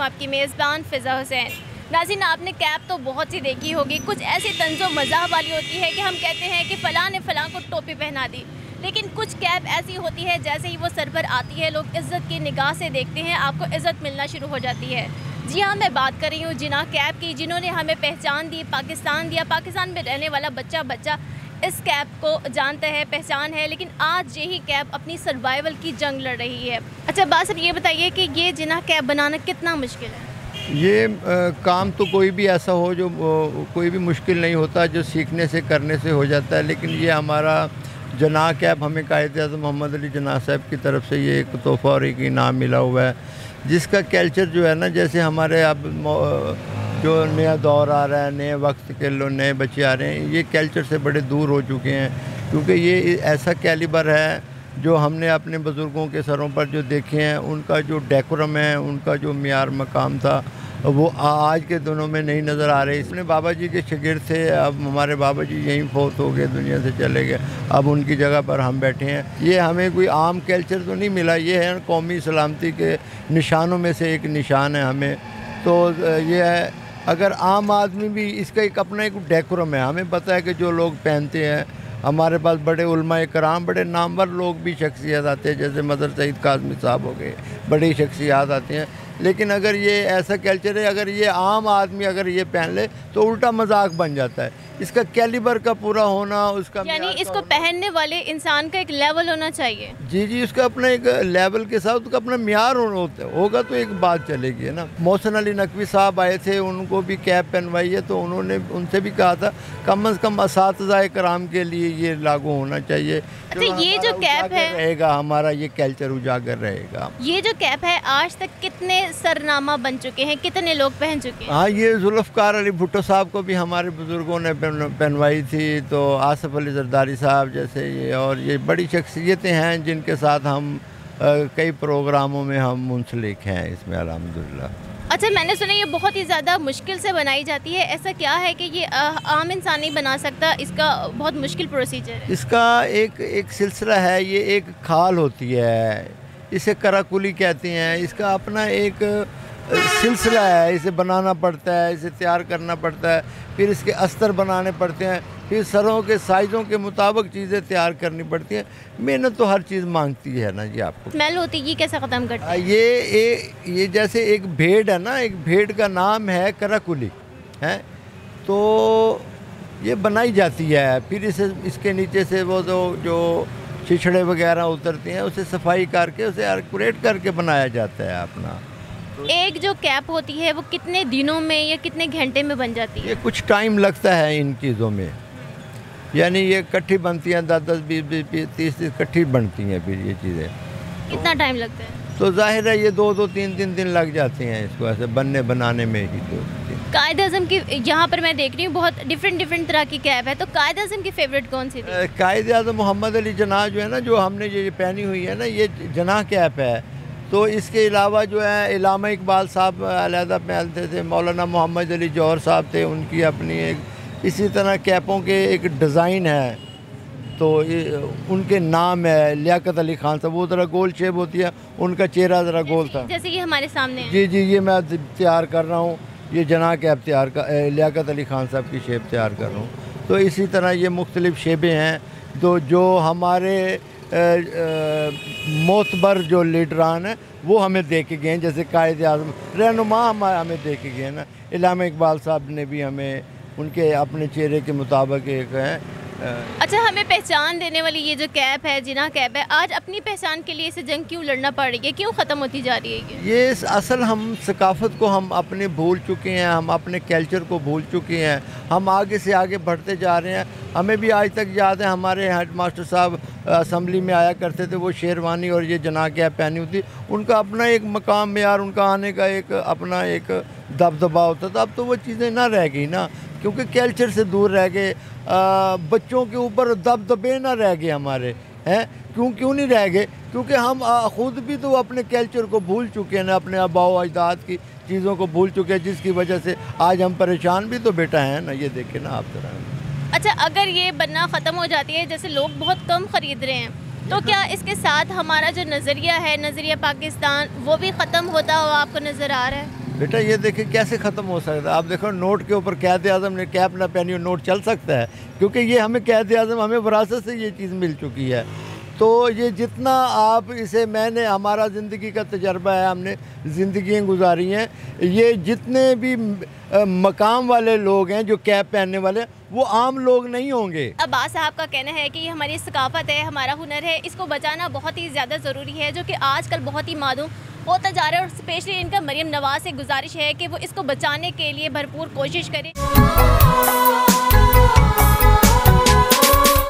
हूँ आपकी मेज़बान फ़िज़ा हुसैन। नाज़रीन, आपने कैप तो बहुत सी देखी होगी, कुछ ऐसी तंज़ो मज़ाह वाली होती है कि हम कहते हैं कि फ़लाँ ने फ़लाँ को टोपी पहना दी, लेकिन कुछ कैप ऐसी होती है जैसे ही वो सर पर आती है लोग इज़्ज़त की निगाह से देखते हैं, आपको इज़्ज़त मिलना शुरू हो जाती है। जी हाँ, मैं बात कर रही हूँ जिन्ना कैप की, जिन्होंने हमें पहचान दी, पाकिस्तान दिया। पाकिस्तान में रहने वाला बच्चा इस कैप को जानता है, पहचान है, लेकिन आज यही कैप अपनी सर्वाइवल की जंग लड़ रही है। अच्छा बासर, ये बताइए कि ये जिन्ना कैप बनाना कितना मुश्किल है? ये काम तो कोई भी ऐसा हो जो कोई भी मुश्किल नहीं होता, जो सीखने से करने से हो जाता है। लेकिन ये हमारा जना कैप हमें कायद-ए-आज़म मोहम्मद अली जिन्ना साहब की तरफ से ये एक तोहफ़ा और एक इनाम मिला हुआ है, जिसका कल्चर जो है ना, जैसे हमारे अब जो नया दौर आ रहा है, नए वक्त के लोग, नए बच्चे आ रहे हैं, ये कल्चर से बड़े दूर हो चुके हैं, क्योंकि ये ऐसा कैलिबर है जो हमने अपने बुज़ुर्गों के सरों पर जो देखे हैं, उनका जो डेकोरम है, उनका जो मियार मकाम था, वो आज के दिनों में नहीं नज़र आ रहे। इसमें बाबा जी के शागिर्द थे, अब हमारे बाबा जी यहीं फ़ौत हो गए, दुनिया से चले गए, अब उनकी जगह पर हम बैठे हैं। ये हमें कोई आम कल्चर तो नहीं मिला, ये है कौमी सलामती के निशानों में से एक निशान है हमें। तो ये है, अगर आम आदमी भी, इसका एक अपना एक डेकोरम है, हमें पता है कि जो लोग पहनते हैं, हमारे पास बड़े उलमाए कराम, बड़े नामवर लोग भी शख्सियत आते हैं, जैसे मदर सईद काज़मी साहब हो गए, बड़ी शख्सियात आती हैं। लेकिन अगर ये ऐसा कल्चर है, अगर ये आम आदमी अगर ये पहन ले तो उल्टा मजाक बन जाता है। इसका कैलिबर का पूरा होना, उसका यानी इसको पहनने वाले इंसान का एक लेवल होना चाहिए। जी जी, उसका अपना एक लेवल के साथ उसका अपना मियार होगा तो एक बात चलेगी, है ना। मोहसिन अली नकवी साहब आए थे, उनको भी कैप पहनवाई है, तो उन्होंने उनसे भी कहा था कम से कम असातिज़ा कराम के लिए ये लागू होना चाहिए। अच्छा, ये जो कैप है रहेगा हमारा, ये कल्चर उजागर रहेगा। ये जो कैप है आज तक कितने सरनामा बन चुके हैं, कितने लोग पहन चुके हैं? हाँ, ये जुल्फ़कार अली भुट्टो साहब को भी हमारे बुज़ुर्गों ने पहनवाई थी, तो आसिफ अली जरदारी साहब जैसे ये, और ये बड़ी शख्सियतें हैं जिनके साथ हम कई प्रोग्रामों में हम मुंसलिक हैं इसमें, अल्हम्दुलिल्लाह। अच्छा, मैंने सुना ये बहुत ही ज़्यादा मुश्किल से बनाई जाती है, ऐसा क्या है कि ये आम इंसान नहीं बना सकता, इसका बहुत मुश्किल प्रोसीजर है? इसका एक सिलसिला है, ये एक खाल होती है, इसे कराकुली कहते हैं। इसका अपना एक सिलसिला है, इसे बनाना पड़ता है, इसे तैयार करना पड़ता है, फिर इसके अस्तर बनाने पड़ते हैं, फिर सरों के साइज़ों के मुताबिक चीज़ें तैयार करनी पड़ती हैं। मेहनत तो हर चीज़ मांगती है ना जी। आपको स्मेल होती है, ये कैसे ख़त्म करते हैं? ये जैसे एक भेड़ है ना, एक भेड़ का नाम है कराकुली है, तो ये बनाई जाती है, फिर इसके नीचे से वो जो छिछड़े वगैरह उतरती हैं, उसे सफाई करके उसे एक्यूरेट करके बनाया जाता है अपना। एक जो कैप होती है वो कितने दिनों में या कितने घंटे में बन जाती है? ये कुछ टाइम लगता है इन चीज़ों में, यानी ये इकट्ठी बनती हैं, 10-10, 20-20, 30 इकट्ठी बनती हैं, फिर ये चीज़ें। कितना टाइम लगता है? तो जाहिर है ये 2-2, 3-3 दिन लग जाते हैं इसको ऐसे बनाने में ही। तो कायद-ए-आज़म की यहाँ पर मैं देख रही हूँ बहुत डिफरेंट तरह की कैप है, तो कायद-ए-आज़म की फेवरेट कौन सी थी? कायद-ए-आज़म मोहम्मद अली जिन्ना जो है ना, जो हमने ये पहनी हुई है ना, ये जिन्ना कैप है। तो इसके अलावा जो है इलामा इकबाल साहब अलहदा पहनते थे, मौलाना मोहम्मद अली जौहर साहब थे, उनकी अपनी एक इसी तरह कैपों के एक डिज़ाइन है, तो उनके नाम है। लियाकत अली खान साहब, वो ज़रा गोल शेप होती है, उनका चेहरा ज़रा गोल था, जैसे ये हमारे सामने है। जी जी, ये मैं तैयार कर रहा हूँ, ये जिन्ना कैप लियाकत अली खान साहब की शेप तैयार कर रहा हूँ। तो इसी तरह ये मुख्तलिफ़ शेपें हैं, तो जो हमारे मोतबर जो लीडरान हैं वो हमें दे के गए हैं, जैसे कायद-ए-आज़म रहनुमा हमें दे के गए हैं ना। इलामा इकबाल साहब ने भी हमें उनके अपने चेहरे के मुताबिक एक है। अच्छा, हमें पहचान देने वाली ये जो कैप है, जिन्ना कैप है, आज अपनी पहचान के लिए इसे जंग क्यों लड़ना पड़ रही है, क्यों ख़त्म होती जा रही है? ये असल हम सकाफ़त को हम अपने भूल चुके हैं, हम अपने कल्चर को भूल चुके हैं, हम आगे से आगे बढ़ते जा रहे हैं। हमें भी आज तक याद है, हमारे हेड मास्टर साहब असम्बली में आया करते थे, वो शेरवानी और ये जिन्ना कैप पहनी होती, उनका अपना एक मकाम मेयार, उनका आने का एक अपना एक दबदबा होता था। अब तो वो चीज़ें ना रह गई ना, क्योंकि कल्चर से दूर रह गए, बच्चों के ऊपर दबदबे ना रह गए हमारे, हैं। क्यों नहीं रह गए? क्योंकि हम ख़ुद भी तो अपने कल्चर को भूल चुके हैं ना, अपने आबाओ अजदाद की चीज़ों को भूल चुके हैं, जिसकी वजह से आज हम परेशान भी तो बेटा हैं ना। ये देखें ना आप ज़रा। अच्छा, अगर ये बनना ख़त्म हो जाती है, जैसे लोग बहुत कम ख़रीद रहे हैं, तो क्या इसके साथ हमारा जो नज़रिया है, नज़रिया पाकिस्तान, वो भी ख़त्म होता हुआ आपको नज़र आ रहा है? बेटा ये देखिए कैसे ख़त्म हो सकता है। आप देखो नोट के ऊपर क़ायद आज़म ने कैप ना पहनी हो नोट चल सकता है, क्योंकि ये हमें क़ायद आज़म हमें विरासत से ये चीज़ मिल चुकी है। तो ये जितना आप इसे मैंने हमारा ज़िंदगी का तजर्बा है, हमने ज़िंदगियाँ गुजारी हैं, ये जितने भी मकाम वाले लोग हैं जो कैप पहनने वाले वो आम लोग नहीं होंगे। अब्बास साहब का कहना है कि ये हमारी सकाफ़त है, हमारा हुनर है, इसको बचाना बहुत ही ज़्यादा ज़रूरी है, जो कि आजकल बहुत ही मादूम होता जा रहा है। और स्पेशली इनका मरियम नवाज़ से गुजारिश है कि वो इसको बचाने के लिए भरपूर कोशिश करें।